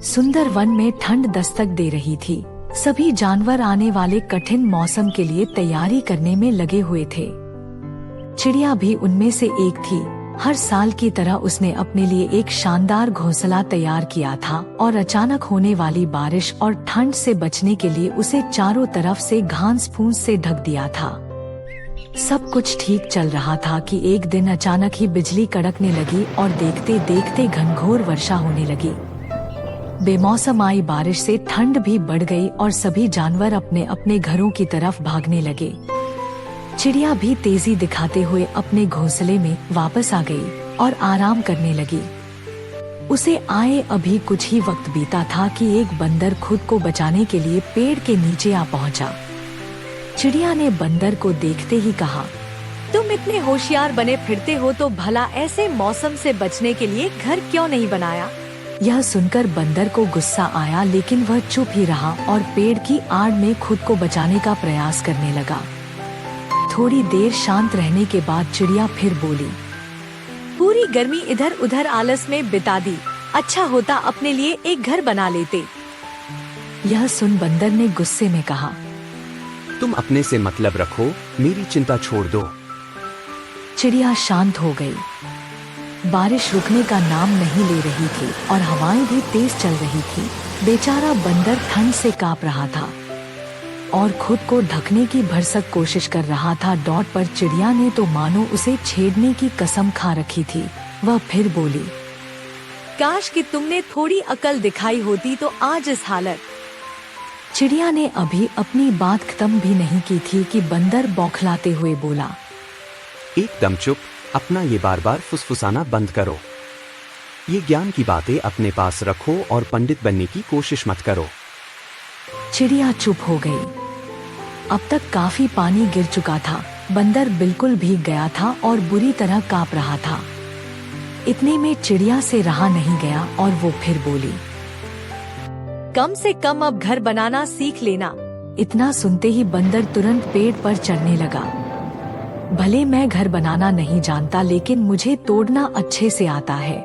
सुंदर वन में ठंड दस्तक दे रही थी। सभी जानवर आने वाले कठिन मौसम के लिए तैयारी करने में लगे हुए थे। चिड़िया भी उनमें से एक थी। हर साल की तरह उसने अपने लिए एक शानदार घोंसला तैयार किया था और अचानक होने वाली बारिश और ठंड से बचने के लिए उसे चारों तरफ से घास फूस से ढक दिया था। सब कुछ ठीक चल रहा था कि एक दिन अचानक ही बिजली कड़कने लगी और देखते देखते घनघोर वर्षा होने लगी। बेमौसम आई बारिश से ठंड भी बढ़ गई और सभी जानवर अपने अपने घरों की तरफ भागने लगे। चिड़िया भी तेजी दिखाते हुए अपने घोंसले में वापस आ गई और आराम करने लगी। उसे आए अभी कुछ ही वक्त बीता था कि एक बंदर खुद को बचाने के लिए पेड़ के नीचे आ पहुंचा। चिड़िया ने बंदर को देखते ही कहा, तुम इतने होशियार बने फिरते हो तो भला ऐसे मौसम से बचने के लिए घर क्यों नहीं बनाया? यह सुनकर बंदर को गुस्सा आया, लेकिन वह चुप ही रहा और पेड़ की आड़ में खुद को बचाने का प्रयास करने लगा। थोड़ी देर शांत रहने के बाद चिड़िया फिर बोली, पूरी गर्मी इधर उधर आलस में बिता दी, अच्छा होता अपने लिए एक घर बना लेते। यह सुन बंदर ने गुस्से में कहा, तुम अपने से मतलब रखो, मेरी चिंता छोड़ दो। चिड़िया शांत हो गई। बारिश रुकने का नाम नहीं ले रही थी और हवाएं भी तेज चल रही थी। बेचारा बंदर ठंड से कांप रहा था और खुद को ढकने की भरसक कोशिश कर रहा था। डॉट पर चिड़िया ने तो मानो उसे छेड़ने की कसम खा रखी थी। वह फिर बोली, काश कि तुमने थोड़ी अकल दिखाई होती तो आज इस हालत। चिड़िया ने अभी अपनी बात खत्म भी नहीं की थी कि बंदर बौखलाते हुए बोला, एकदम चुप, अपना ये बार बार फुसफुसाना बंद करो। ये ज्ञान की बातें अपने पास रखो और पंडित बनने की कोशिश मत करो। चिड़िया चुप हो गई। अब तक काफी पानी गिर चुका था। बंदर बिल्कुल भीग गया था और बुरी तरह कांप रहा था। इतने में चिड़िया से रहा नहीं गया और वो फिर बोली, कम से कम अब घर बनाना सीख लेना। इतना सुनते ही बंदर तुरंत पेड़ पर चढ़ने लगा। भले मैं घर बनाना नहीं जानता, लेकिन मुझे तोड़ना अच्छे से आता है।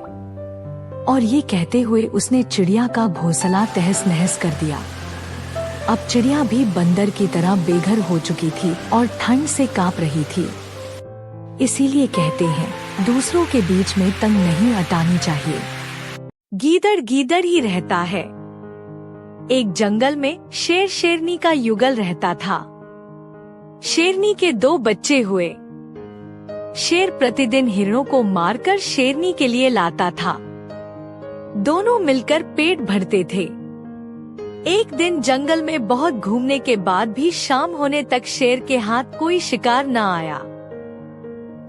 और ये कहते हुए उसने चिड़िया का घोंसला तहस नहस कर दिया। अब चिड़िया भी बंदर की तरह बेघर हो चुकी थी और ठंड से कांप रही थी। इसीलिए कहते हैं, दूसरों के बीच में तंग नहीं अटानी चाहिए। गीदड़ गीदड़ ही रहता है। एक जंगल में शेर शेरनी का युगल रहता था। शेरनी के 2 बच्चे हुए। शेर प्रतिदिन हिरणों को मारकर शेरनी के लिए लाता था। दोनों मिलकर पेट भरते थे। एक दिन जंगल में बहुत घूमने के बाद भी शाम होने तक शेर के हाथ कोई शिकार न आया।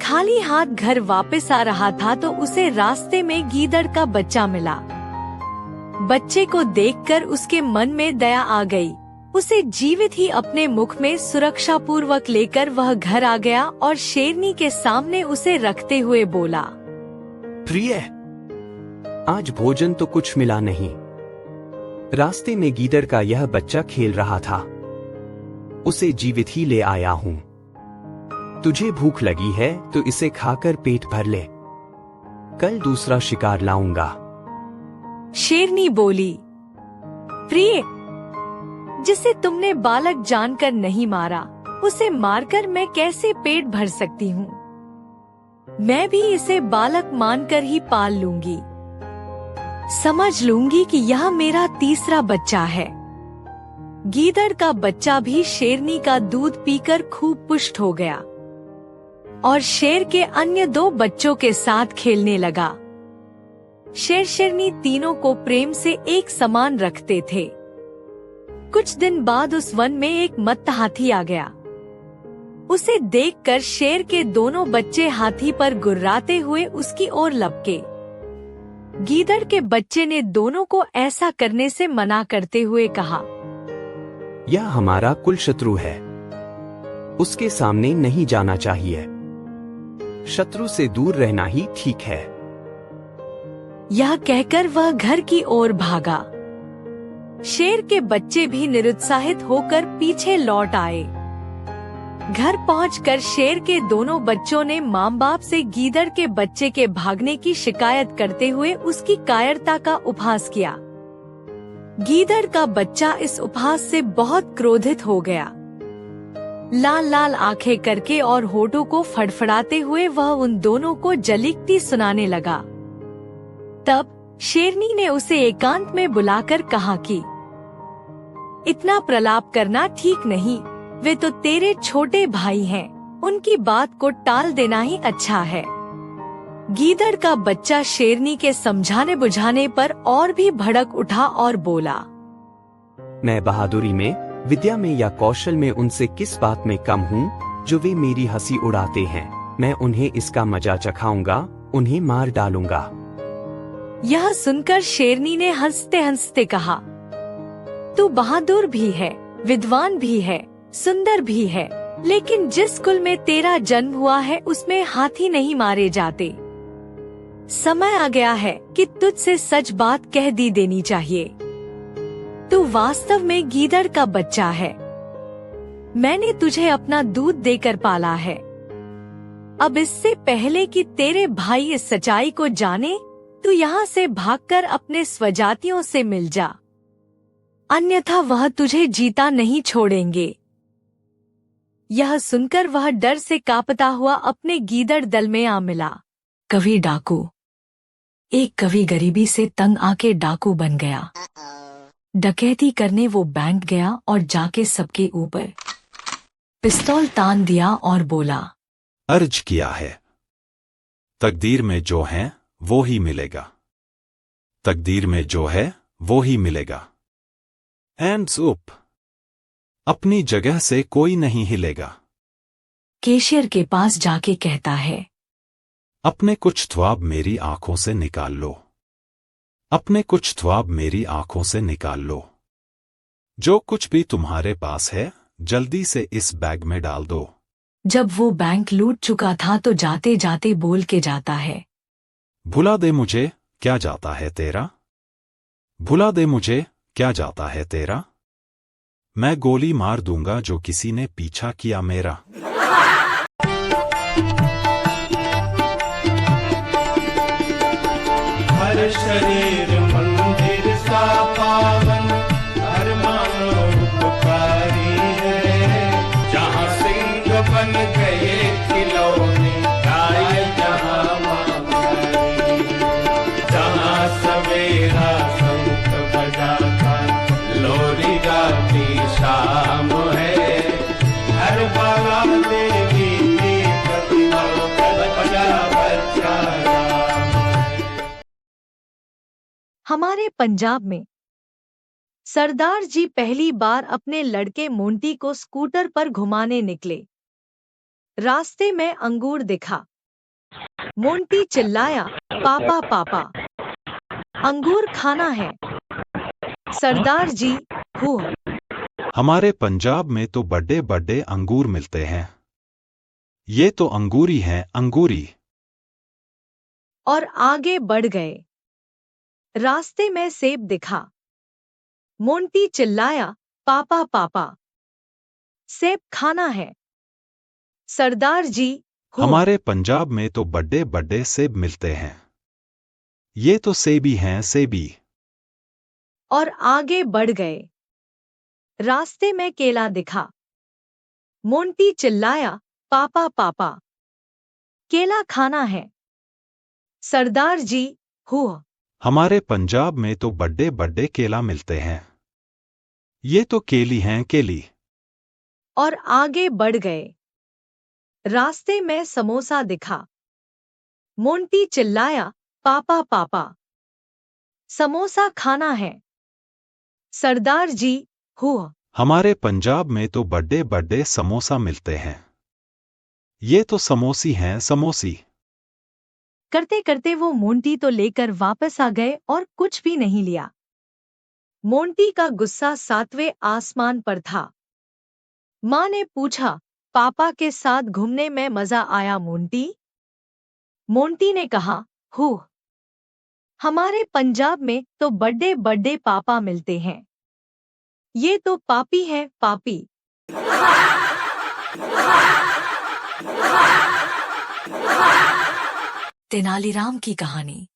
खाली हाथ घर वापस आ रहा था तो उसे रास्ते में गीदड़ का बच्चा मिला। बच्चे को देखकर उसके मन में दया आ गई। उसे जीवित ही अपने मुख में सुरक्षा पूर्वक लेकर वह घर आ गया और शेरनी के सामने उसे रखते हुए बोला, प्रिय, आज भोजन तो कुछ मिला नहीं। रास्ते में गीदड़ का यह बच्चा खेल रहा था, उसे जीवित ही ले आया हूँ। तुझे भूख लगी है तो इसे खाकर पेट भर ले, कल दूसरा शिकार लाऊंगा। शेरनी बोली, प्रिय, जिसे तुमने बालक जानकर नहीं मारा, उसे मारकर मैं कैसे पेट भर सकती हूँ? मैं भी इसे बालक मानकर ही पाल लूंगी। समझ लूंगी कि यह मेरा तीसरा बच्चा है। गीदड़ का बच्चा भी शेरनी का दूध पीकर खूब पुष्ट हो गया और शेर के अन्य 2 बच्चों के साथ खेलने लगा। शेर शेरनी तीनों को प्रेम से एक समान रखते थे। कुछ दिन बाद उस वन में एक मत्त हाथी आ गया। उसे देखकर शेर के दोनों बच्चे हाथी पर गुर्राते हुए उसकी ओर लपके। गीदड़ के बच्चे ने दोनों को ऐसा करने से मना करते हुए कहा, यह हमारा कुल शत्रु है, उसके सामने नहीं जाना चाहिए। शत्रु से दूर रहना ही ठीक है। यह कहकर वह घर की ओर भागा। शेर के बच्चे भी निरुत्साहित होकर पीछे लौट आए। घर पहुंचकर शेर के दोनों बच्चों ने माँ बाप से गीदड़ के बच्चे के भागने की शिकायत करते हुए उसकी कायरता का उपहास किया। गीदड़ का बच्चा इस उपहास से बहुत क्रोधित हो गया। लाल लाल आंखें करके और होठों को फड़फड़ाते हुए वह उन दोनों को जलीकती सुनाने लगा। तब शेरनी ने उसे एकांत में बुलाकर कहा कि इतना प्रलाप करना ठीक नहीं, वे तो तेरे छोटे भाई हैं, उनकी बात को टाल देना ही अच्छा है। गीदड़ का बच्चा शेरनी के समझाने बुझाने पर और भी भड़क उठा और बोला, मैं बहादुरी में, विद्या में या कौशल में उनसे किस बात में कम हूँ जो वे मेरी हंसी उड़ाते हैं। मैं उन्हें इसका मजा चखाऊंगा, उन्हें मार डालूंगा। यह सुनकर शेरनी ने हंसते हंसते कहा, तू बहादुर भी है, विद्वान भी है, सुंदर भी है, लेकिन जिस कुल में तेरा जन्म हुआ है उसमें हाथी नहीं मारे जाते। समय आ गया है कि तुझसे सच बात कह दी देनी चाहिए। तू वास्तव में गीदड़ का बच्चा है। मैंने तुझे अपना दूध देकर पाला है। अब इससे पहले कि तेरे भाई इस सच्चाई को जाने, तू यहाँ से भागकर अपने स्वजातियों से मिल जा, अन्यथा वह तुझे जीता नहीं छोड़ेंगे। यह सुनकर वह डर से कांपता हुआ अपने गीदड़ दल में आ मिला। कवि डाकू। एक कवि गरीबी से तंग आके डाकू बन गया। डकैती करने वो बैंक गया और जाके सबके ऊपर पिस्तौल तान दिया और बोला, अर्ज किया है, तकदीर में जो है वो ही मिलेगा, तकदीर में जो है वो ही मिलेगा। हैंड्स अप, अपनी जगह से कोई नहीं हिलेगा। केशियर के पास जाके कहता है, अपने कुछ ख्वाब मेरी आंखों से निकाल लो, अपने कुछ ख्वाब मेरी आंखों से निकाल लो। जो कुछ भी तुम्हारे पास है जल्दी से इस बैग में डाल दो। जब वो बैंक लूट चुका था तो जाते जाते बोल के जाता है, भुला दे मुझे क्या जाता है तेरा, भुला दे मुझे क्या जाता है तेरा। मैं गोली मार दूंगा जो किसी ने पीछा किया मेरा। हर शरीर मंदिर सा पावन, हर मानव उपकारी है। जहाँ सिंह बन गए खिलौने, गाय जहाँ मांगरी, जहाँ सवेरा शंख बजाता, लोरी गाती शाम है। हर बाला देवी की प्रतिमा, बच्चा बच्चा राम। हमारे पंजाब में सरदार जी पहली बार अपने लड़के मोंटी को स्कूटर पर घुमाने निकले। रास्ते में अंगूर दिखा। मोंटी चिल्लाया, पापा पापा, अंगूर खाना है। सरदार जी, हु हमारे पंजाब में तो बड़े बड़े अंगूर मिलते हैं, ये तो अंगूरी हैं अंगूरी। और आगे बढ़ गए। रास्ते में सेब दिखा। मोंटी चिल्लाया, पापा पापा, सेब खाना है। सरदार जी, हु हमारे पंजाब में तो बड़े बड़े सेब मिलते हैं, ये तो सेबी हैं सेबी। और आगे बढ़ गए। रास्ते में केला दिखा। मोंटी चिल्लाया, पापा पापा, केला खाना है। सरदार जी, हु हमारे पंजाब में तो बड़े बड़े केला मिलते हैं, ये तो केली हैं केली। और आगे बढ़ गए। रास्ते में समोसा दिखा। मोंटी चिल्लाया, पापा पापा, समोसा खाना है। सरदार जी, हु हमारे पंजाब में तो बड़े बड़े समोसा मिलते हैं, ये तो समोसी हैं समोसी। करते करते वो मोंटी तो लेकर वापस आ गए और कुछ भी नहीं लिया। मोंटी का गुस्सा 7वें आसमान पर था। माँ ने पूछा, पापा के साथ घूमने में मजा आया मोंटी? मोंटी ने कहा, हु हमारे पंजाब में तो बड़े बड़े पापा मिलते हैं, ये तो पापी है पापी। तेनालीराम की कहानी।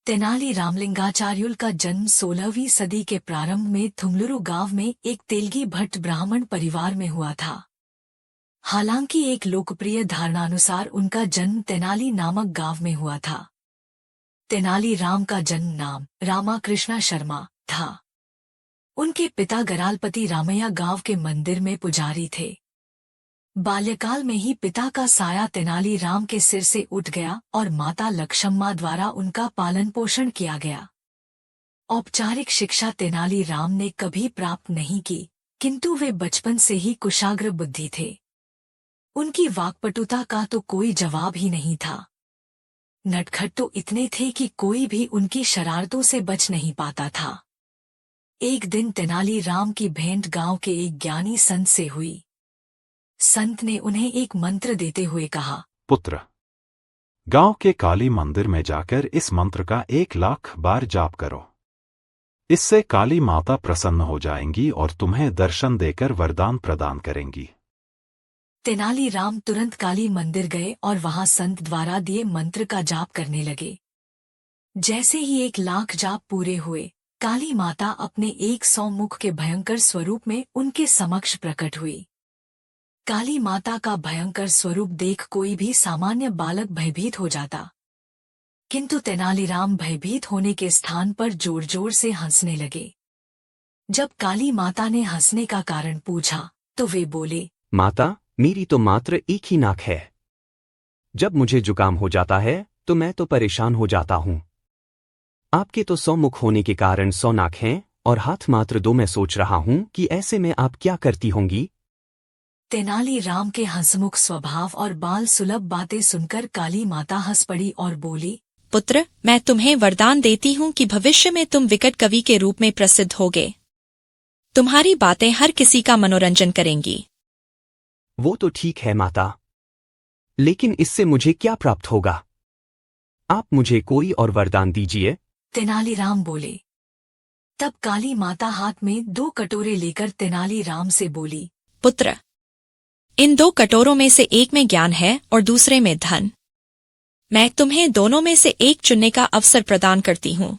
तेनाली रामलिंगाचार्युल का जन्म 16वीं सदी के प्रारंभ में थुमलुरु गांव में एक तेलगी भट्ट ब्राह्मण परिवार में हुआ था। हालांकि एक लोकप्रिय धारणानुसार उनका जन्म तेनाली नामक गांव में हुआ था। तेनाली राम का जन्म नाम रामाकृष्णा शर्मा था। उनके पिता गरालपति रामैया गांव के मंदिर में पुजारी थे। बाल्यकाल में ही पिता का साया तेनाली राम के सिर से उठ गया और माता लक्ष्मम्मा द्वारा उनका पालन पोषण किया गया। औपचारिक शिक्षा तेनाली राम ने कभी प्राप्त नहीं की, किंतु वे बचपन से ही कुशाग्र बुद्धि थे। उनकी वाक्पटुता का तो कोई जवाब ही नहीं था। नटखट तो इतने थे कि कोई भी उनकी शरारतों से बच नहीं पाता था। एक दिन तेनाली राम की भेंट गांव के एक ज्ञानी संत से हुई। संत ने उन्हें एक मंत्र देते हुए कहा, पुत्र, गांव के काली मंदिर में जाकर इस मंत्र का 1,00,000 बार जाप करो। इससे काली माता प्रसन्न हो जाएंगी और तुम्हें दर्शन देकर वरदान प्रदान करेंगी। तेनाली राम तुरंत काली मंदिर गए और वहां संत द्वारा दिए मंत्र का जाप करने लगे। जैसे ही 1,00,000 जाप पूरे हुए, काली माता अपने 100 मुख के भयंकर स्वरूप में उनके समक्ष प्रकट हुई। काली माता का भयंकर स्वरूप देख कोई भी सामान्य बालक भयभीत हो जाता, किंतु तेनालीराम भयभीत होने के स्थान पर जोर जोर से हंसने लगे। जब काली माता ने हंसने का कारण पूछा तो वे बोले, माता, मेरी तो मात्र एक ही नाक है। जब मुझे जुकाम हो जाता है तो मैं तो परेशान हो जाता हूँ। आपके तो 100 मुख होने के कारण 100 नाक हैं और हाथ मात्र 2। मैं सोच रहा हूँ कि ऐसे में आप क्या करती होंगी। तेनाली राम के हंसमुख स्वभाव और बाल सुलभ बातें सुनकर काली माता हंस पड़ी और बोली, पुत्र, मैं तुम्हें वरदान देती हूँ कि भविष्य में तुम विकट कवि के रूप में प्रसिद्ध होगे। तुम्हारी बातें हर किसी का मनोरंजन करेंगी। वो तो ठीक है माता, लेकिन इससे मुझे क्या प्राप्त होगा? आप मुझे कोई और वरदान दीजिए। तेनालीराम बोले। तब काली माता हाथ में 2 कटोरे लेकर तेनालीराम से बोली, पुत्र, इन 2 कटोरों में से एक में ज्ञान है और दूसरे में धन। मैं तुम्हें दोनों में से एक चुनने का अवसर प्रदान करती हूँ।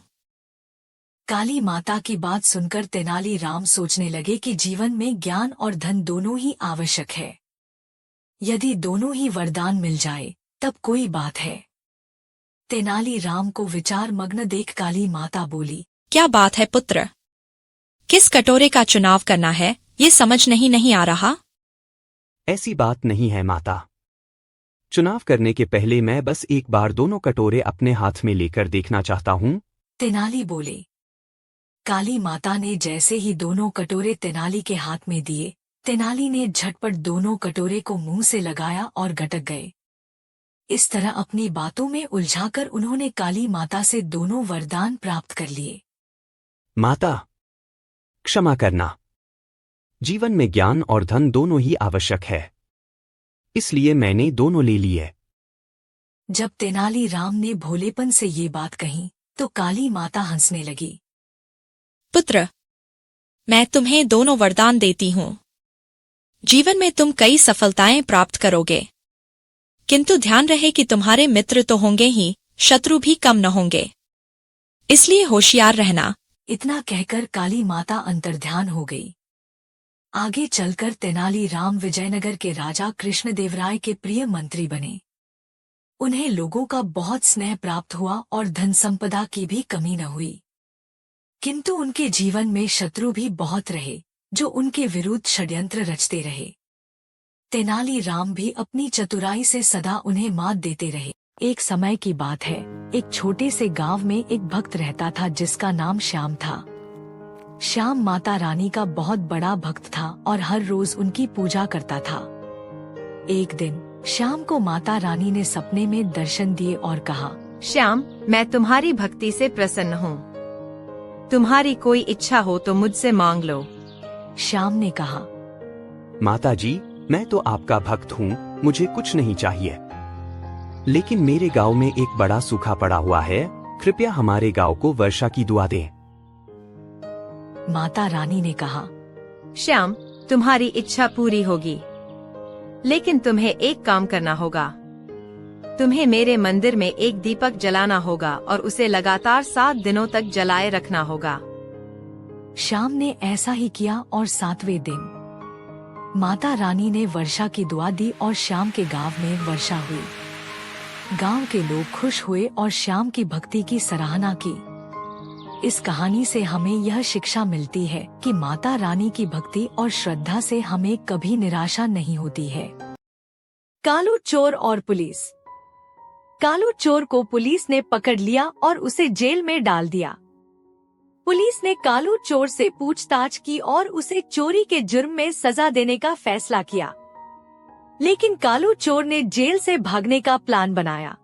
काली माता की बात सुनकर तेनालीराम सोचने लगे कि जीवन में ज्ञान और धन दोनों ही आवश्यक है। यदि दोनों ही वरदान मिल जाए तब कोई बात है। तेनालीराम को विचार मग्न देख काली माता बोली, क्या बात है पुत्र? किस कटोरे का चुनाव करना है ये समझ नहीं आ रहा। ऐसी बात नहीं है माता। चुनाव करने के पहले मैं बस एक बार दोनों कटोरे अपने हाथ में लेकर देखना चाहता हूँ। तेनाली बोले। काली माता ने जैसे ही दोनों कटोरे तेनाली के हाथ में दिए, तेनाली ने झटपट दोनों कटोरे को मुंह से लगाया और गटक गए। इस तरह अपनी बातों में उलझाकर उन्होंने काली माता से दोनों वरदान प्राप्त कर लिए। माता, क्षमा करना। जीवन में ज्ञान और धन दोनों ही आवश्यक है, इसलिए मैंने दोनों ले लिए। जब तेनालीराम ने भोलेपन से ये बात कही तो काली माता हंसने लगी। पुत्र, मैं तुम्हें दोनों वरदान देती हूँ। जीवन में तुम कई सफलताएं प्राप्त करोगे, किंतु ध्यान रहे कि तुम्हारे मित्र तो होंगे ही, शत्रु भी कम न होंगे, इसलिए होशियार रहना। इतना कहकर काली माता अंतर्ध्यान हो गई। आगे चलकर तेनालीराम विजयनगर के राजा कृष्णदेवराय के प्रिय मंत्री बने। उन्हें लोगों का बहुत स्नेह प्राप्त हुआ और धन संपदा की भी कमी न हुई, किंतु उनके जीवन में शत्रु भी बहुत रहे जो उनके विरुद्ध षड्यंत्र रचते रहे। तेनालीराम भी अपनी चतुराई से सदा उन्हें मात देते रहे। एक समय की बात है, एक छोटे से गांव में एक भक्त रहता था जिसका नाम श्याम था। श्याम माता रानी का बहुत बड़ा भक्त था और हर रोज उनकी पूजा करता था। एक दिन श्याम को माता रानी ने सपने में दर्शन दिए और कहा, श्याम, मैं तुम्हारी भक्ति से प्रसन्न हूँ। तुम्हारी कोई इच्छा हो तो मुझसे मांग लो। श्याम ने कहा, माता जी, मैं तो आपका भक्त हूँ, मुझे कुछ नहीं चाहिए, लेकिन मेरे गांव में एक बड़ा सूखा पड़ा हुआ है, कृपया हमारे गांव को वर्षा की दुआ दें। माता रानी ने कहा, श्याम, तुम्हारी इच्छा पूरी होगी, लेकिन तुम्हें एक काम करना होगा। तुम्हें मेरे मंदिर में एक दीपक जलाना होगा और उसे लगातार 7 दिनों तक जलाए रखना होगा। श्याम ने ऐसा ही किया और 7वें दिन माता रानी ने वर्षा की दुआ दी और श्याम के गांव में वर्षा हुई। गांव के लोग खुश हुए और श्याम की भक्ति की सराहना की। इस कहानी से हमें यह शिक्षा मिलती है कि माता रानी की भक्ति और श्रद्धा से हमें कभी निराशा नहीं होती है। कालू चोर और पुलिस। कालू चोर को पुलिस ने पकड़ लिया और उसे जेल में डाल दिया। पुलिस ने कालू चोर से पूछताछ की और उसे चोरी के जुर्म में सजा देने का फैसला किया। लेकिन कालू चोर ने जेल से भागने का प्लान बनाया।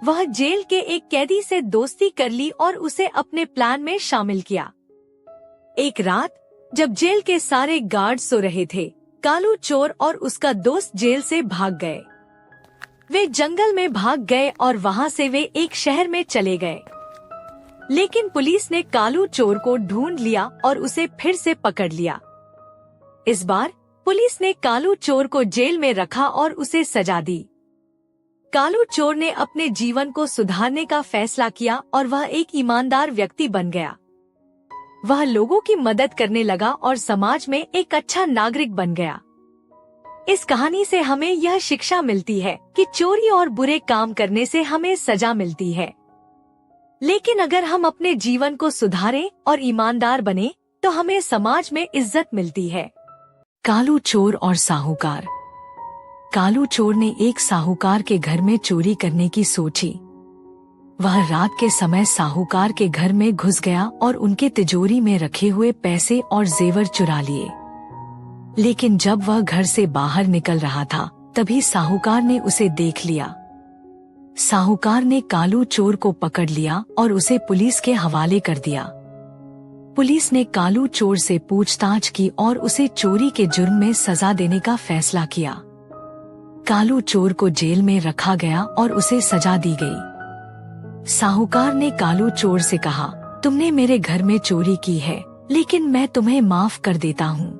वह जेल के एक कैदी से दोस्ती कर ली और उसे अपने प्लान में शामिल किया। एक रात जब जेल के सारे गार्ड सो रहे थे, कालू चोर और उसका दोस्त जेल से भाग गए। वे जंगल में भाग गए और वहां से वे एक शहर में चले गए। लेकिन पुलिस ने कालू चोर को ढूंढ लिया और उसे फिर से पकड़ लिया। इस बार पुलिस ने कालू चोर को जेल में रखा और उसे सजा दी। कालू चोर ने अपने जीवन को सुधारने का फैसला किया और वह एक ईमानदार व्यक्ति बन गया। वह लोगों की मदद करने लगा और समाज में एक अच्छा नागरिक बन गया। इस कहानी से हमें यह शिक्षा मिलती है कि चोरी और बुरे काम करने से हमें सजा मिलती है, लेकिन अगर हम अपने जीवन को सुधारें और ईमानदार बने तो हमें समाज में इज्जत मिलती है। कालू चोर और साहूकार। कालू चोर ने एक साहूकार के घर में चोरी करने की सोची। वह रात के समय साहूकार के घर में घुस गया और उनके तिजोरी में रखे हुए पैसे और जेवर चुरा लिए। लेकिन जब वह घर से बाहर निकल रहा था, तभी साहूकार ने उसे देख लिया। साहूकार ने कालू चोर को पकड़ लिया और उसे पुलिस के हवाले कर दिया। पुलिस ने कालू चोर से पूछताछ की और उसे चोरी के जुर्म में सजा देने का फैसला किया। कालू चोर को जेल में रखा गया और उसे सजा दी गई। साहूकार ने कालू चोर से कहा, तुमने मेरे घर में चोरी की है, लेकिन मैं तुम्हें माफ कर देता हूँ।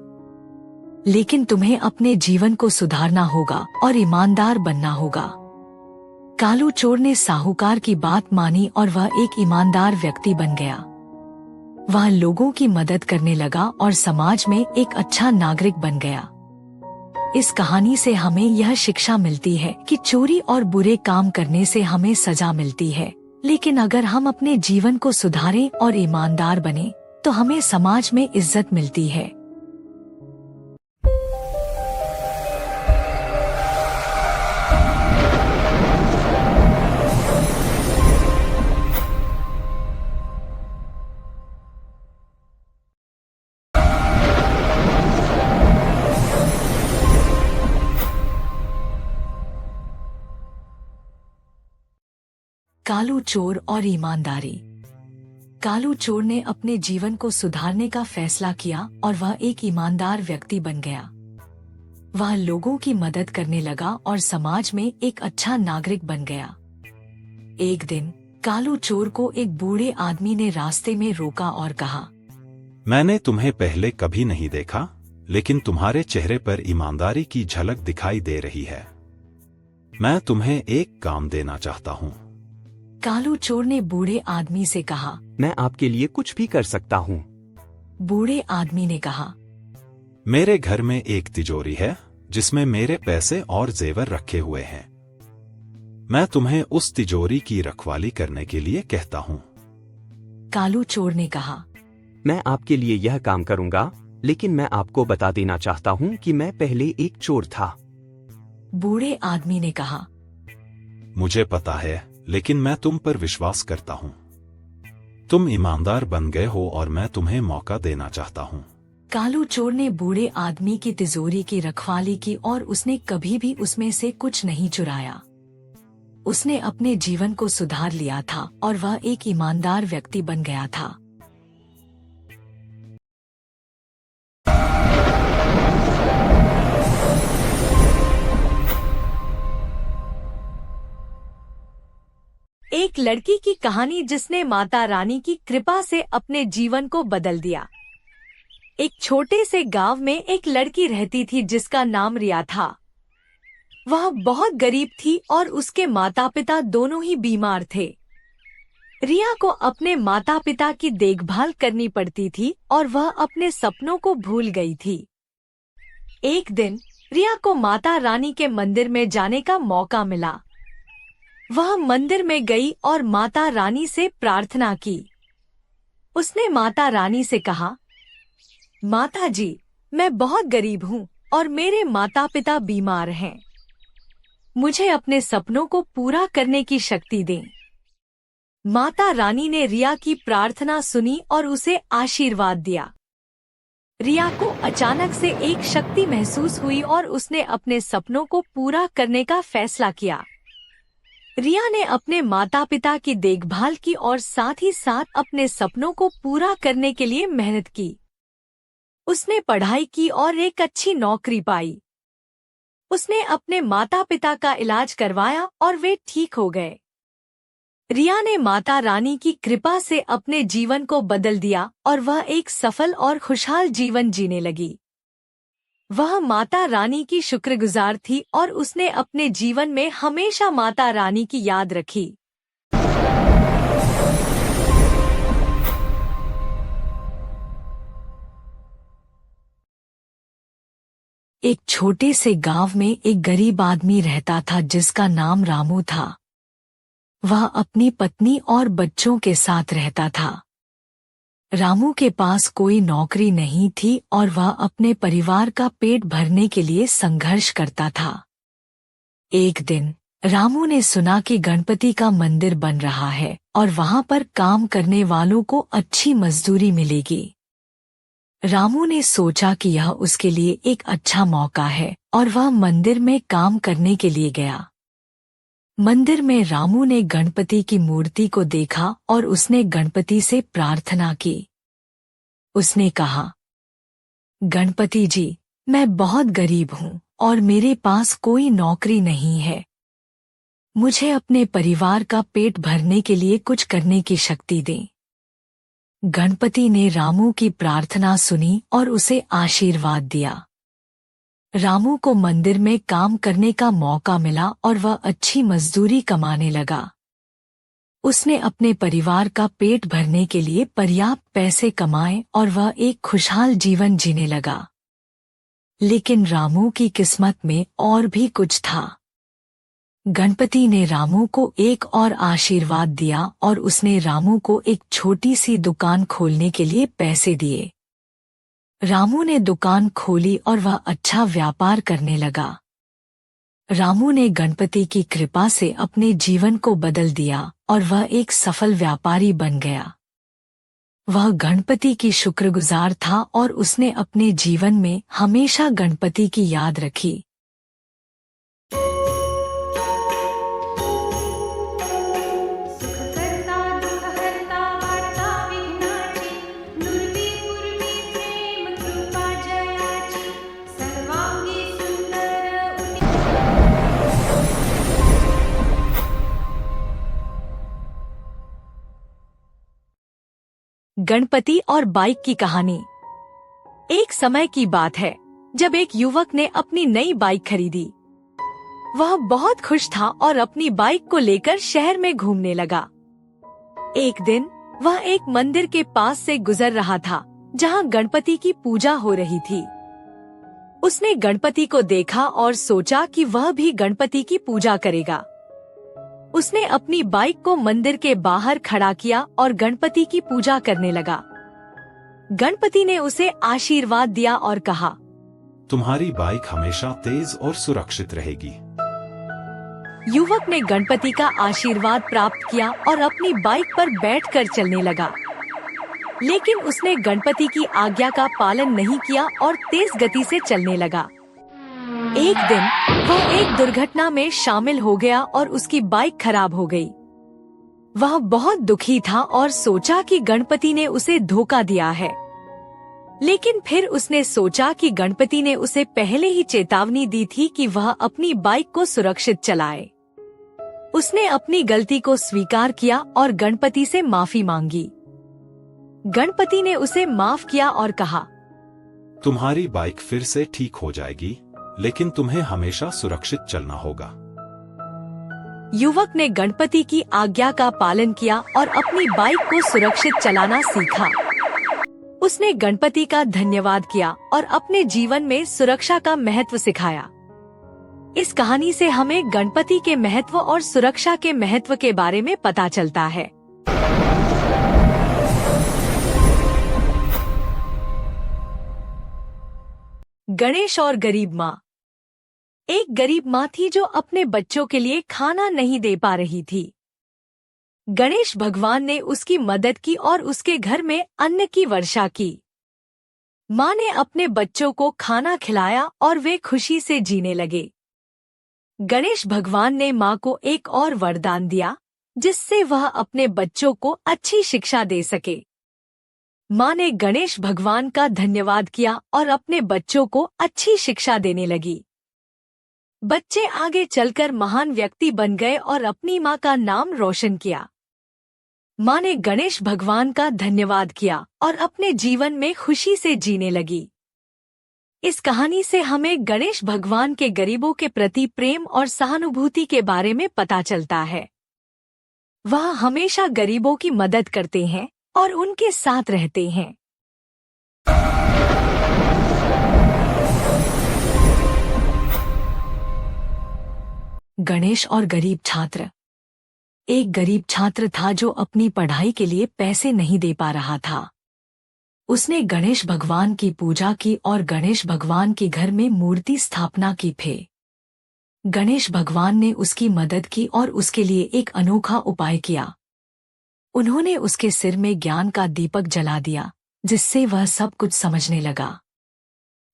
लेकिन तुम्हें अपने जीवन को सुधारना होगा और ईमानदार बनना होगा। कालू चोर ने साहूकार की बात मानी और वह एक ईमानदार व्यक्ति बन गया। वह लोगों की मदद करने लगा और समाज में एक अच्छा नागरिक बन गया। इस कहानी से हमें यह शिक्षा मिलती है कि चोरी और बुरे काम करने से हमें सजा मिलती है, लेकिन अगर हम अपने जीवन को सुधारें और ईमानदार बने तो हमें समाज में इज्जत मिलती है। कालू चोर और ईमानदारी। कालू चोर ने अपने जीवन को सुधारने का फैसला किया और वह एक ईमानदार व्यक्ति बन गया। वह लोगों की मदद करने लगा और समाज में एक अच्छा नागरिक बन गया। एक दिन कालू चोर को एक बूढ़े आदमी ने रास्ते में रोका और कहा, मैंने तुम्हें पहले कभी नहीं देखा, लेकिन तुम्हारे चेहरे पर ईमानदारी की झलक दिखाई दे रही है। मैं तुम्हें एक काम देना चाहता हूँ। कालू चोर ने बूढ़े आदमी से कहा, मैं आपके लिए कुछ भी कर सकता हूँ। बूढ़े आदमी ने कहा, मेरे घर में एक तिजोरी है जिसमें मेरे पैसे और जेवर रखे हुए हैं। मैं तुम्हें उस तिजोरी की रखवाली करने के लिए कहता हूँ। कालू चोर ने कहा, मैं आपके लिए यह काम करूँगा, लेकिन मैं आपको बता देना चाहता हूँ कि मैं पहले एक चोर था। बूढ़े आदमी ने कहा, मुझे पता है, लेकिन मैं तुम पर विश्वास करता हूँ। तुम ईमानदार बन गए हो और मैं तुम्हें मौका देना चाहता हूँ। कालू चोर ने बूढ़े आदमी की तिजोरी की रखवाली की और उसने कभी भी उसमें से कुछ नहीं चुराया। उसने अपने जीवन को सुधार लिया था और वह एक ईमानदार व्यक्ति बन गया था। एक लड़की की कहानी जिसने माता रानी की कृपा से अपने जीवन को बदल दिया। एक छोटे से गांव में एक लड़की रहती थी जिसका नाम रिया था। वह बहुत गरीब थी और उसके माता पिता दोनों ही बीमार थे। रिया को अपने माता पिता की देखभाल करनी पड़ती थी और वह अपने सपनों को भूल गई थी। एक दिन रिया को माता रानी के मंदिर में जाने का मौका मिला। वह मंदिर में गई और माता रानी से प्रार्थना की। उसने माता रानी से कहा, माता जी, मैं बहुत गरीब हूँ और मेरे माता पिता बीमार हैं। मुझे अपने सपनों को पूरा करने की शक्ति दें। माता रानी ने रिया की प्रार्थना सुनी और उसे आशीर्वाद दिया। रिया को अचानक से एक शक्ति महसूस हुई और उसने अपने सपनों को पूरा करने का फैसला किया। रिया ने अपने माता पिता की देखभाल की और साथ ही साथ अपने सपनों को पूरा करने के लिए मेहनत की। उसने पढ़ाई की और एक अच्छी नौकरी पाई। उसने अपने माता पिता का इलाज करवाया और वे ठीक हो गए। रिया ने माता रानी की कृपा से अपने जीवन को बदल दिया और वह एक सफल और खुशहाल जीवन जीने लगी। वह माता रानी की शुक्रगुजार थी और उसने अपने जीवन में हमेशा माता रानी की याद रखी। एक छोटे से गांव में एक गरीब आदमी रहता था जिसका नाम रामू था। वह अपनी पत्नी और बच्चों के साथ रहता था। रामू के पास कोई नौकरी नहीं थी और वह अपने परिवार का पेट भरने के लिए संघर्ष करता था। एक दिन रामू ने सुना कि गणपति का मंदिर बन रहा है और वहां पर काम करने वालों को अच्छी मजदूरी मिलेगी। रामू ने सोचा कि यह उसके लिए एक अच्छा मौका है और वह मंदिर में काम करने के लिए गया। मंदिर में रामू ने गणपति की मूर्ति को देखा और उसने गणपति से प्रार्थना की। उसने कहा, गणपति जी, मैं बहुत गरीब हूँ और मेरे पास कोई नौकरी नहीं है। मुझे अपने परिवार का पेट भरने के लिए कुछ करने की शक्ति दें। गणपति ने रामू की प्रार्थना सुनी और उसे आशीर्वाद दिया। रामू को मंदिर में काम करने का मौका मिला और वह अच्छी मजदूरी कमाने लगा। उसने अपने परिवार का पेट भरने के लिए पर्याप्त पैसे कमाए और वह एक खुशहाल जीवन जीने लगा। लेकिन रामू की किस्मत में और भी कुछ था। गणपति ने रामू को एक और आशीर्वाद दिया और उसने रामू को एक छोटी सी दुकान खोलने के लिए पैसे दिए। रामू ने दुकान खोली और वह अच्छा व्यापार करने लगा। रामू ने गणपति की कृपा से अपने जीवन को बदल दिया और वह एक सफल व्यापारी बन गया। वह गणपति की शुक्रगुजार था और उसने अपने जीवन में हमेशा गणपति की याद रखी। गणपति और बाइक की कहानी। एक समय की बात है जब एक युवक ने अपनी नई बाइक खरीदी। वह बहुत खुश था और अपनी बाइक को लेकर शहर में घूमने लगा। एक दिन वह एक मंदिर के पास से गुजर रहा था जहां गणपति की पूजा हो रही थी। उसने गणपति को देखा और सोचा कि वह भी गणपति की पूजा करेगा। उसने अपनी बाइक को मंदिर के बाहर खड़ा किया और गणपति की पूजा करने लगा। गणपति ने उसे आशीर्वाद दिया और कहा, तुम्हारी बाइक हमेशा तेज और सुरक्षित रहेगी। युवक ने गणपति का आशीर्वाद प्राप्त किया और अपनी बाइक पर बैठकर चलने लगा। लेकिन उसने गणपति की आज्ञा का पालन नहीं किया और तेज गति से चलने लगा। एक दिन वह एक दुर्घटना में शामिल हो गया और उसकी बाइक खराब हो गई। वह बहुत दुखी था और सोचा कि गणपति ने उसे धोखा दिया है। लेकिन फिर उसने सोचा कि गणपति ने उसे पहले ही चेतावनी दी थी कि वह अपनी बाइक को सुरक्षित चलाए। उसने अपनी गलती को स्वीकार किया और गणपति से माफी मांगी। गणपति ने उसे माफ किया और कहा, तुम्हारी बाइक फिर से ठीक हो जाएगी लेकिन तुम्हें हमेशा सुरक्षित चलना होगा। युवक ने गणपति की आज्ञा का पालन किया और अपनी बाइक को सुरक्षित चलाना सीखा। उसने गणपति का धन्यवाद किया और अपने जीवन में सुरक्षा का महत्व सिखाया। इस कहानी से हमें गणपति के महत्व और सुरक्षा के महत्व के बारे में पता चलता है। गणेश और गरीब माँ। एक गरीब माँ थी जो अपने बच्चों के लिए खाना नहीं दे पा रही थी। गणेश भगवान ने उसकी मदद की और उसके घर में अन्न की वर्षा की। माँ ने अपने बच्चों को खाना खिलाया और वे खुशी से जीने लगे। गणेश भगवान ने माँ को एक और वरदान दिया, जिससे वह अपने बच्चों को अच्छी शिक्षा दे सके। माँ ने गणेश भगवान का धन्यवाद किया और अपने बच्चों को अच्छी शिक्षा देने लगी। बच्चे आगे चलकर महान व्यक्ति बन गए और अपनी माँ का नाम रोशन किया। माँ ने गणेश भगवान का धन्यवाद किया और अपने जीवन में खुशी से जीने लगी। इस कहानी से हमें गणेश भगवान के गरीबों के प्रति प्रेम और सहानुभूति के बारे में पता चलता है। वह हमेशा गरीबों की मदद करते हैं और उनके साथ रहते हैं। गणेश और गरीब छात्र। एक गरीब छात्र था जो अपनी पढ़ाई के लिए पैसे नहीं दे पा रहा था। उसने गणेश भगवान की पूजा की और गणेश भगवान के घर में मूर्ति स्थापना की थे। गणेश भगवान ने उसकी मदद की और उसके लिए एक अनोखा उपाय किया। उन्होंने उसके सिर में ज्ञान का दीपक जला दिया, जिससे वह सब कुछ समझने लगा।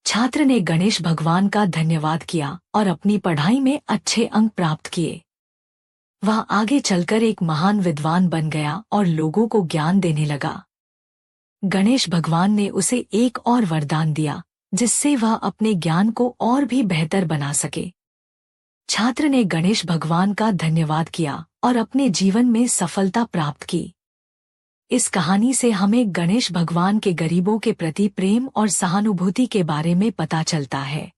छात्र ने गणेश भगवान का धन्यवाद किया और अपनी पढ़ाई में अच्छे अंक प्राप्त किए। वह आगे चलकर एक महान विद्वान बन गया और लोगों को ज्ञान देने लगा। गणेश भगवान ने उसे एक और वरदान दिया, जिससे वह अपने ज्ञान को और भी बेहतर बना सके। छात्र ने गणेश भगवान का धन्यवाद किया और अपने जीवन में सफलता प्राप्त की। इस कहानी से हमें गणेश भगवान के गरीबों के प्रति प्रेम और सहानुभूति के बारे में पता चलता है।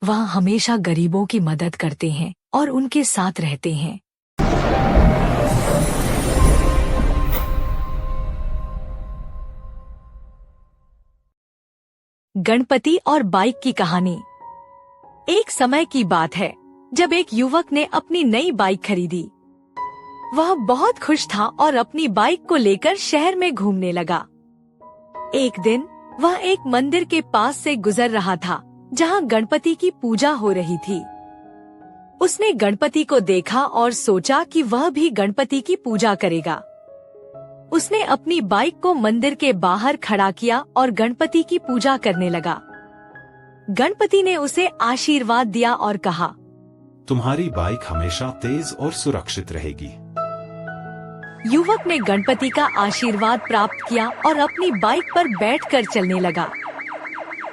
वह हमेशा गरीबों की मदद करते हैं और उनके साथ रहते हैं। गणपति और बाइक की कहानी। एक समय की बात है जब एक युवक ने अपनी नई बाइक खरीदी। वह बहुत खुश था और अपनी बाइक को लेकर शहर में घूमने लगा। एक दिन वह एक मंदिर के पास से गुजर रहा था, जहां गणपति की पूजा हो रही थी। उसने गणपति को देखा और सोचा कि वह भी गणपति की पूजा करेगा। उसने अपनी बाइक को मंदिर के बाहर खड़ा किया और गणपति की पूजा करने लगा। गणपति ने उसे आशीर्वाद दिया और कहा, तुम्हारी बाइक हमेशा तेज और सुरक्षित रहेगी। युवक ने गणपति का आशीर्वाद प्राप्त किया और अपनी बाइक पर बैठकर चलने लगा।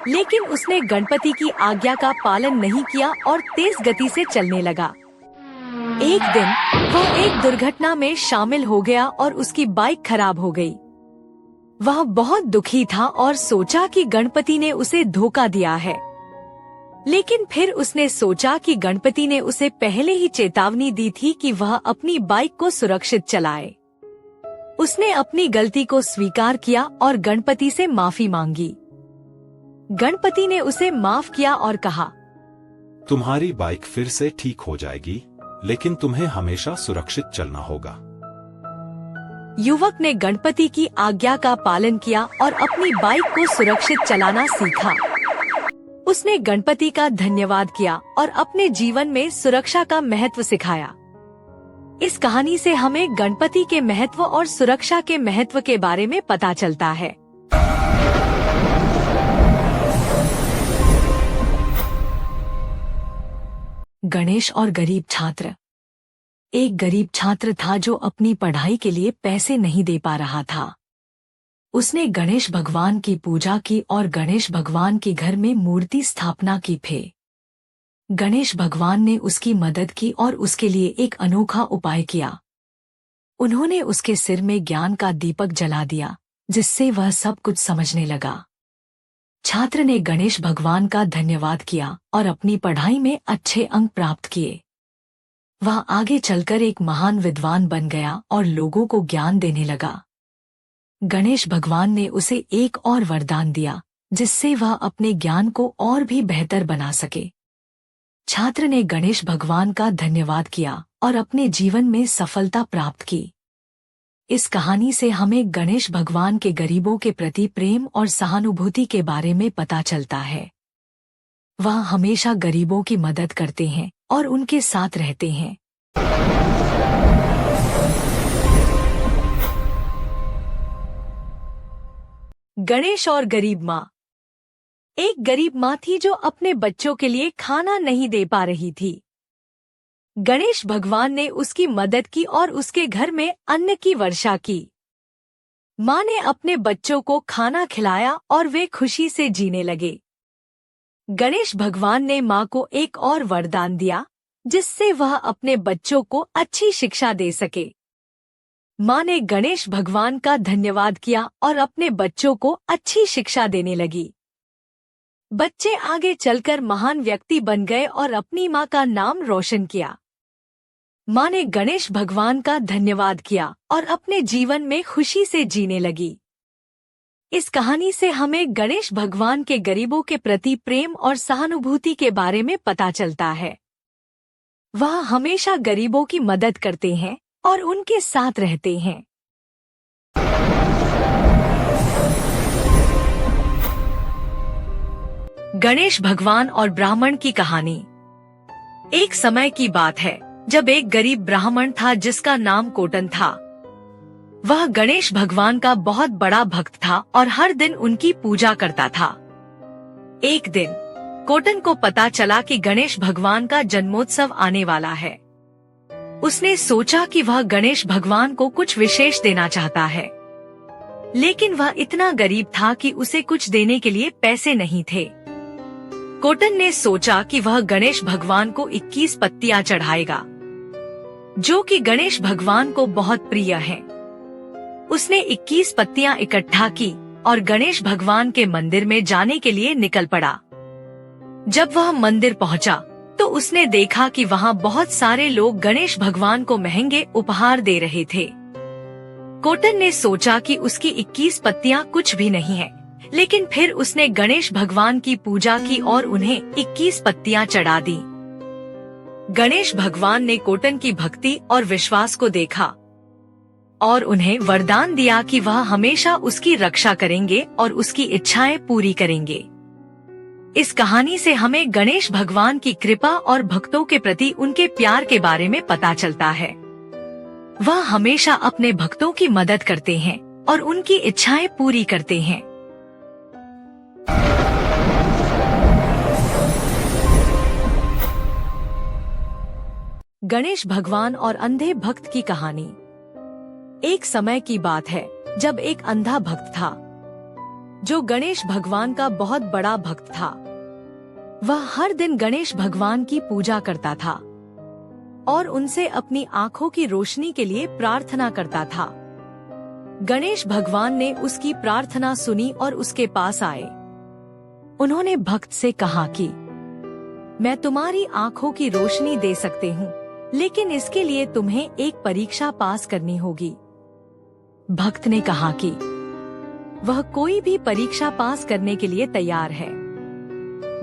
लेकिन उसने गणपति की आज्ञा का पालन नहीं किया और तेज गति से चलने लगा। एक दिन वह एक दुर्घटना में शामिल हो गया और उसकी बाइक खराब हो गई। वह बहुत दुखी था और सोचा कि गणपति ने उसे धोखा दिया है। लेकिन फिर उसने सोचा कि गणपति ने उसे पहले ही चेतावनी दी थी कि वह अपनी बाइक को सुरक्षित चलाए। उसने अपनी गलती को स्वीकार किया और गणपति से माफी मांगी। गणपति ने उसे माफ किया और कहा, तुम्हारी बाइक फिर से ठीक हो जाएगी, लेकिन तुम्हें हमेशा सुरक्षित चलना होगा। युवक ने गणपति की आज्ञा का पालन किया और अपनी बाइक को सुरक्षित चलाना सीखा। उसने गणपति का धन्यवाद किया और अपने जीवन में सुरक्षा का महत्व सिखाया। इस कहानी से हमें गणपति के महत्व और सुरक्षा के महत्व के बारे में पता चलता है। गणेश और गरीब छात्र। एक गरीब छात्र था जो अपनी पढ़ाई के लिए पैसे नहीं दे पा रहा था। उसने गणेश भगवान की पूजा की और गणेश भगवान के घर में मूर्ति स्थापना की थी। गणेश भगवान ने उसकी मदद की और उसके लिए एक अनोखा उपाय किया। उन्होंने उसके सिर में ज्ञान का दीपक जला दिया, जिससे वह सब कुछ समझने लगा। छात्र ने गणेश भगवान का धन्यवाद किया और अपनी पढ़ाई में अच्छे अंक प्राप्त किए। वह आगे चलकर एक महान विद्वान बन गया और लोगों को ज्ञान देने लगा। गणेश भगवान ने उसे एक और वरदान दिया, जिससे वह अपने ज्ञान को और भी बेहतर बना सके। छात्र ने गणेश भगवान का धन्यवाद किया और अपने जीवन में सफलता प्राप्त की। इस कहानी से हमें गणेश भगवान के गरीबों के प्रति प्रेम और सहानुभूति के बारे में पता चलता है। वह हमेशा गरीबों की मदद करते हैं और उनके साथ रहते हैं। गणेश और गरीब माँ। एक गरीब माँ थी जो अपने बच्चों के लिए खाना नहीं दे पा रही थी। गणेश भगवान ने उसकी मदद की और उसके घर में अन्न की वर्षा की। माँ ने अपने बच्चों को खाना खिलाया और वे खुशी से जीने लगे। गणेश भगवान ने माँ को एक और वरदान दिया, जिससे वह अपने बच्चों को अच्छी शिक्षा दे सके। माँ ने गणेश भगवान का धन्यवाद किया और अपने बच्चों को अच्छी शिक्षा देने लगी। बच्चे आगे चलकर महान व्यक्ति बन गए और अपनी माँ का नाम रोशन किया। माँ ने गणेश भगवान का धन्यवाद किया और अपने जीवन में खुशी से जीने लगी। इस कहानी से हमें गणेश भगवान के गरीबों के प्रति प्रेम और सहानुभूति के बारे में पता चलता है। वह हमेशा गरीबों की मदद करते हैं और उनके साथ रहते हैं। गणेश भगवान और ब्राह्मण की कहानी। एक समय की बात है जब एक गरीब ब्राह्मण था जिसका नाम कोटन था। वह गणेश भगवान का बहुत बड़ा भक्त था और हर दिन उनकी पूजा करता था। एक दिन कोटन को पता चला कि गणेश भगवान का जन्मोत्सव आने वाला है। उसने सोचा कि वह गणेश भगवान को कुछ विशेष देना चाहता है, लेकिन वह इतना गरीब था कि उसे कुछ देने के लिए पैसे नहीं थे। कोटन ने सोचा कि वह गणेश भगवान को 21 पत्तियां चढ़ाएगा, जो कि गणेश भगवान को बहुत प्रिय हैं। उसने 21 पत्तियां इकट्ठा की और गणेश भगवान के मंदिर में जाने के लिए निकल पड़ा। जब वह मंदिर पहुंचा तो उसने देखा कि वहां बहुत सारे लोग गणेश भगवान को महंगे उपहार दे रहे थे। कोटन ने सोचा कि उसकी 21 पत्तियां कुछ भी नहीं है, लेकिन फिर उसने गणेश भगवान की पूजा की और उन्हें 21 पत्तियां चढ़ा दी। गणेश भगवान ने कोटन की भक्ति और विश्वास को देखा और उन्हें वरदान दिया कि वह हमेशा उसकी रक्षा करेंगे और उसकी इच्छाएं पूरी करेंगे। इस कहानी से हमें गणेश भगवान की कृपा और भक्तों के प्रति उनके प्यार के बारे में पता चलता है। वह हमेशा अपने भक्तों की मदद करते हैं और उनकी इच्छाएं पूरी करते हैं। गणेश भगवान और अंधे भक्त की कहानी। एक समय की बात है जब एक अंधा भक्त था, जो गणेश भगवान का बहुत बड़ा भक्त था। वह हर दिन गणेश भगवान की पूजा करता था और उनसे अपनी आंखों की रोशनी के लिए प्रार्थना करता था। गणेश भगवान ने उसकी प्रार्थना सुनी और उसके पास आए। उन्होंने भक्त से कहा कि मैं तुम्हारी आंखों की रोशनी दे सकते हूँ, लेकिन इसके लिए तुम्हें एक परीक्षा पास करनी होगी। भक्त ने कहा कि वह कोई भी परीक्षा पास करने के लिए तैयार है।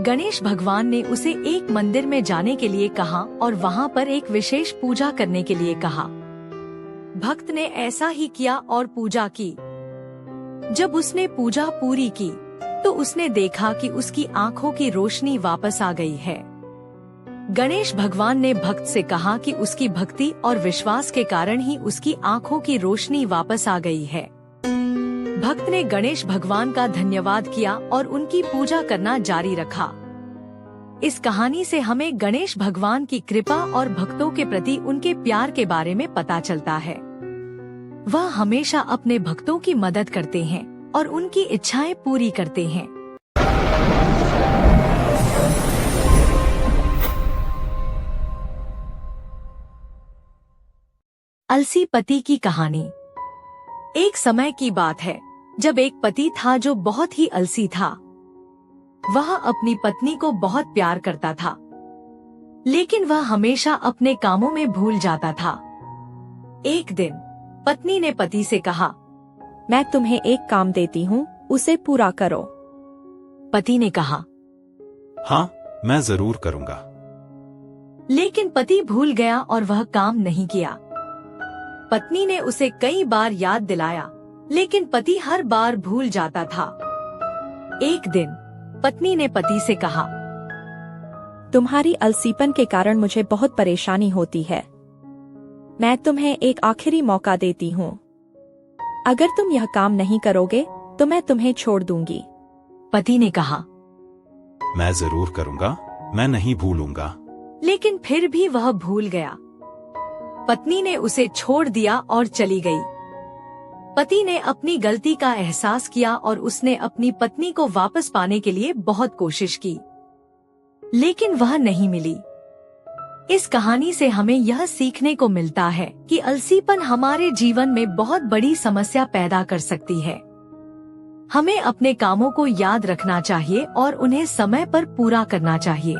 गणेश भगवान ने उसे एक मंदिर में जाने के लिए कहा और वहां पर एक विशेष पूजा करने के लिए कहा। भक्त ने ऐसा ही किया और पूजा की। जब उसने पूजा पूरी की तो उसने देखा कि उसकी आंखों की रोशनी वापस आ गई है। गणेश भगवान ने भक्त से कहा कि उसकी भक्ति और विश्वास के कारण ही उसकी आंखों की रोशनी वापस आ गई है। भक्त ने गणेश भगवान का धन्यवाद किया और उनकी पूजा करना जारी रखा। इस कहानी से हमें गणेश भगवान की कृपा और भक्तों के प्रति उनके प्यार के बारे में पता चलता है। वह हमेशा अपने भक्तों की मदद करते हैं और उनकी इच्छाएं पूरी करते हैं। अलसी पति की कहानी। एक समय की बात है जब एक पति था जो बहुत ही अलसी था। वह अपनी पत्नी को बहुत प्यार करता था, लेकिन वह हमेशा अपने कामों में भूल जाता था। एक दिन पत्नी ने पति से कहा, मैं तुम्हें एक काम देती हूँ, उसे पूरा करो। पति ने कहा, हाँ, मैं जरूर करूँगा। लेकिन पति भूल गया और वह काम नहीं किया। पत्नी ने उसे कई बार याद दिलाया, लेकिन पति हर बार भूल जाता था। एक दिन पत्नी ने पति से कहा, तुम्हारी अलसीपन के कारण मुझे बहुत परेशानी होती है। मैं तुम्हें एक आखिरी मौका देती हूँ। अगर तुम यह काम नहीं करोगे तो मैं तुम्हें छोड़ दूंगी। पति ने कहा, मैं जरूर करूँगा, मैं नहीं भूलूंगा। लेकिन फिर भी वह भूल गया। पत्नी ने उसे छोड़ दिया और चली गई। पति ने अपनी गलती का एहसास किया और उसने अपनी पत्नी को वापस पाने के लिए बहुत कोशिश की, लेकिन वह नहीं मिली। इस कहानी से हमें यह सीखने को मिलता है कि अलसीपन हमारे जीवन में बहुत बड़ी समस्या पैदा कर सकती है। हमें अपने कामों को याद रखना चाहिए और उन्हें समय पर पूरा करना चाहिए।